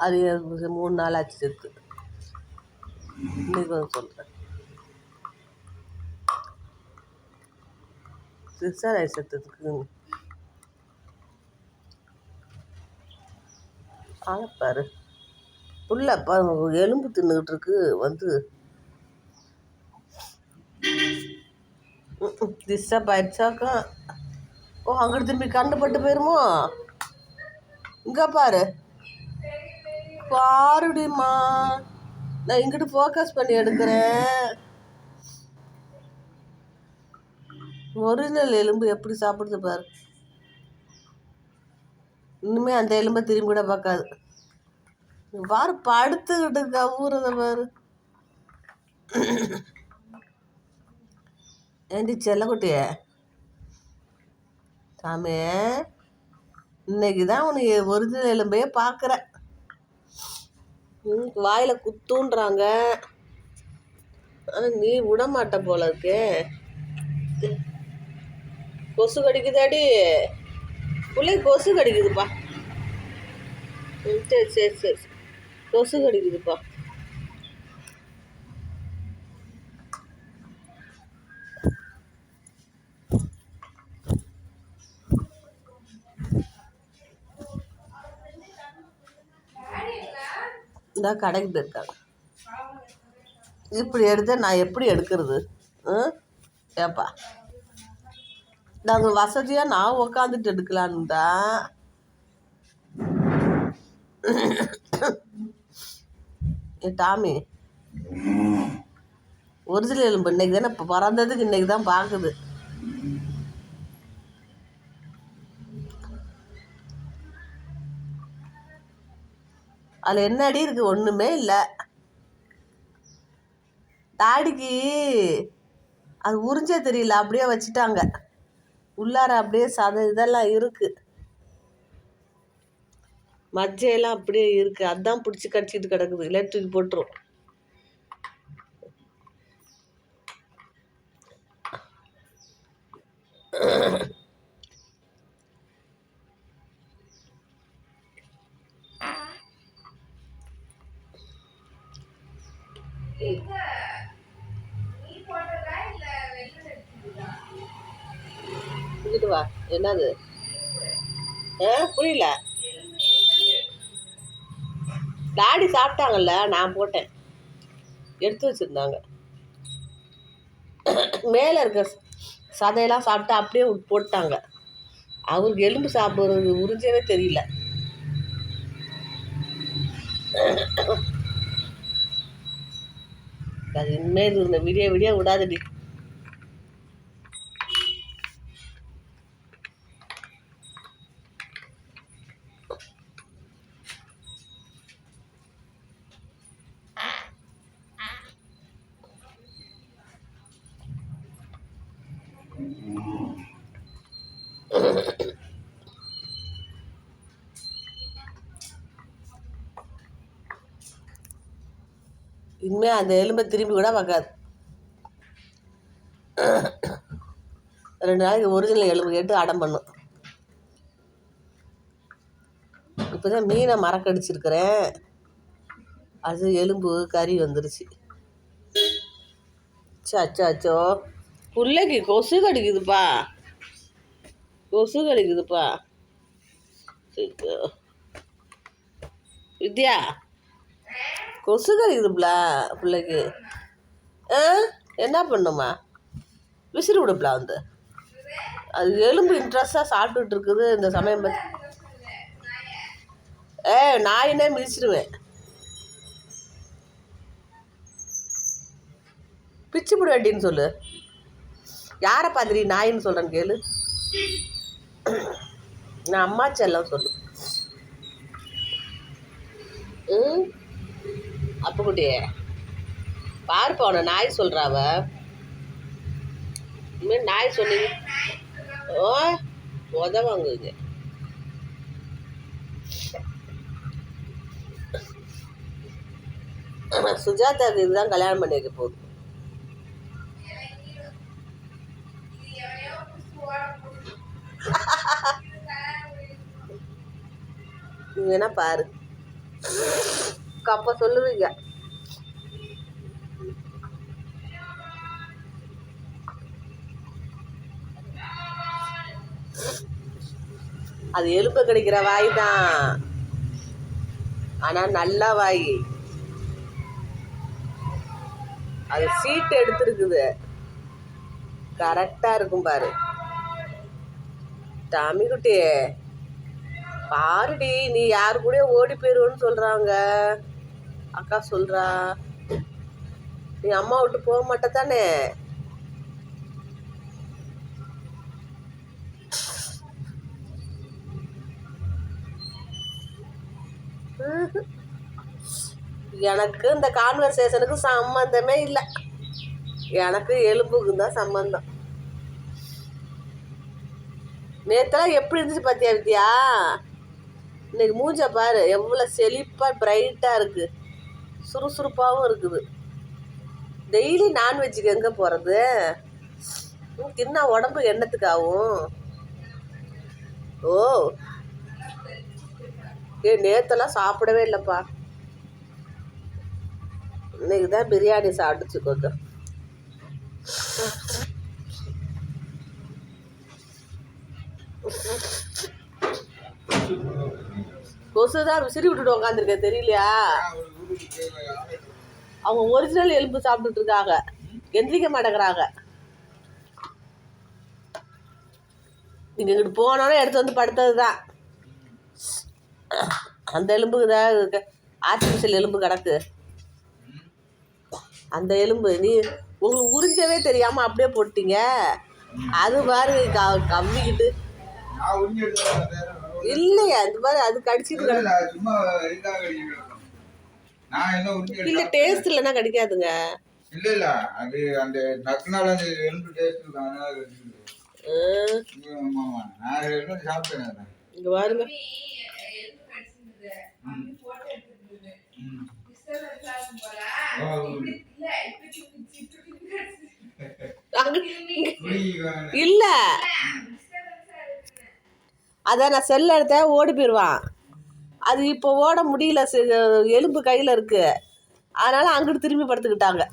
அது 3 நாள் ஆச்சு செத்து. இன்னைக்கு வந்து சொல்கிறேன். சிஸ்டர் ஆகி செத்துதுக்கு ஆளப்பாரு புள்ள எலும்பு தின்னுக்கிட்டு இருக்கு வந்து டிஸ்டர்ப் ஆயிடுச்சாக்கா. ஓ, அங்கிட்டு திரும்பி கண்டு பட்டு போயிருமோ. இங்கே பாருடிம்மா, நான் இங்கிட்டு ஃபோக்கஸ் பண்ணி எடுக்கிறேன். ஒரிஜினல் எலும்பு எப்படி சாப்பிடுது பாரு. இன்னுமே அந்த எலும்பை திரும்பி கூட பார்க்காது. பாரு படுத்துக்கிட்டு கவுறத பாரு. ஏண்டி செல்லக்குட்டிய சாமி, இன்னைக்கு தான் உனக்கு ஒரிஜினல் எலும்பையே பார்க்குறேன். வாயில் குத்துன்றாங்க, ஆனால் நீ விட மாட்ட போல இருக்கே. கொசு கடிக்குதாடி பிள்ளை? கொசு கடிக்குதுப்பா. சரி சரி சரி, கொசு கடிக்குதுப்பா. இந்த கடைக்கு போயிருக்காங்க. இப்படி எடுத்த நான் எப்படி எடுக்கிறது? ஏப்பா, நாங்கள் வசதியாக நான் உக்காந்துட்டு எடுக்கலான்டா. டாமி, ஒரிஜினல் எலும்பு இன்னைக்கு தானே இப்போ பிறந்ததுக்கு இன்னைக்கு தான் பார்க்குது. அதில் என்ன அடி இருக்குது? ஒன்றுமே இல்லை. டாடிக்கு அது உறிஞ்சே தெரியல, அப்படியே வச்சுட்டாங்க. உள்ளார அப்படியே இதெல்லாம் இருக்குது, மஜ்ஜையெல்லாம் அப்படியே இருக்குது. அதான் பிடிச்சி கடிச்சிட்டு கிடக்குது. இல்லை தூக்கி போட்டுரும். இங்கிட்டு வா. என்னது? புரியல. டாடி சாப்பிட்டாங்கல்ல, நான் போட்டேன், எடுத்து வச்சுருந்தாங்க. மேலே இருக்க சதையெல்லாம் சாப்பிட்டு அப்படியே போட்டாங்க. அவருக்கு எலும்பு சாப்பிட்றது உறிஞ்சவே தெரியல. அது இனிமேல் இந்த விடிய விடாதடி. இனிமேல் அந்த எலும்பை திரும்பி கூட பார்க்காது. 2 நாளைக்கு ஒரிஜினல் எலும்பு கேட்டு அடம் பண்ணும். இப்போ தான் மீனை மறக்கடிச்சிருக்கிறேன், அது எலும்பு கறி வந்துருச்சு. அச்சோ, பிள்ளைக்கு கொசு கடிக்குதுப்பா, கொசு கடிக்குதுப்பா. வித்யா, கொசு கடிக்குதுப்ல பிள்ளைக்கு. என்ன பண்ணுமா? விசிறி விடுப்பல வந்து. அது எலும்பு இன்ட்ரெஸ்டாக சாப்பிட்டுட்டு இருக்குது இந்த சமயம் பார்த்து. நாயினே மிதிச்சிடுவேன். பிச்சு விட வேண்டின்னு சொல்லு. யாரை பார்த்துடி நாயின்னு சொல்கிறேன்னு கேளு. நான் அம்மா செல்லம் சொல்லு. அப்போ குட்டியே பாருப்பா உன நாய் சொல்கிறாவ. இனிமேல் நாய் சொன்னீங்க ஓ உதவாங்குங்க. சுஜாதாவுக்கு இதுதான் கல்யாணம் பண்ணி வைக்க போகுது. நீங்க என்ன பாரு அப்ப சொல்லுவீங்க. அது எலும்பு கிடைக்கிற வாய் தான், ஆனா நல்ல வாய். அது சீட்டு எடுத்துருக்குது, கரெக்டா இருக்கும் பாரு. டாமி குட்டி பாருடி, நீ யாரு கூட ஓடி போயிருவோன்னு சொல்றாங்க. அக்கா சொல்றா நீ அம்மா விட்டு போக மாட்ட தானே. எனக்கு இந்த கான்வர்சேஷனுக்கு சம்பந்தமே இல்லை. எனக்கு எலும்புக்கு தான் சம்பந்தம். நேத்தெல்லாம் எப்படி இருந்துச்சு பார்த்தியா வித்யா? இன்னைக்கு மூஞ்ச பாரு, எவ்வளோ செழிப்பாக பிரைட்டாக இருக்குது, சுறுசுறுப்பாகவும் இருக்குது. டெய்லி நான்வெஜ்ஜுக்கு எங்கே போகிறது? தின்னா உடம்பு எண்ணத்துக்கு ஆகும். ஓ நேத்தெல்லாம் சாப்பிடவே இல்லைப்பா, இன்னைக்கு தான் பிரியாணி சாப்பிட்டுச்சு கொஞ்சம். கொசு தான் விசிறி விட்டுட்டு உட்காந்துருக்க தெரியலையா? அவங்க ஒரிஜினல் எலும்பு சாப்பிட்டுட்டு இருக்காங்க, எந்திரிக்க மாட்டேங்கிறாங்க. நீங்க இங்கிட்டு போனோன்னே எடுத்து வந்து படுத்தது தான். அந்த எலும்புக்கு தான் ஆர்டிஃபிஷியல் எலும்பு கிடக்கு. அந்த எலும்பு நீ உங்களுக்கு உறிஞ்சவே தெரியாம அப்படியே போட்டீங்க. அது பாரு கவ்விக்கிட்டு இல்லையா, இந்த மாதிரி அது கடிச்சிட்டு இல்ல, டேஸ்ட் இல்லைன்னா கடிக்காதுங்க. இல்ல இல்ல அது அந்த நக்குனால அந்த எலும்பு டேஸ்ட் சாப்பிட்டேன். இங்க பாருங்க, இல்ல அதான் நான் செல்ல எடுத்த ஓடி போயிடுவான். அது இப்போ ஓட முடியல, எலும்பு கையில் இருக்கு, அதனால அங்கிட்டு திரும்பி படுத்துக்கிட்டாங்க.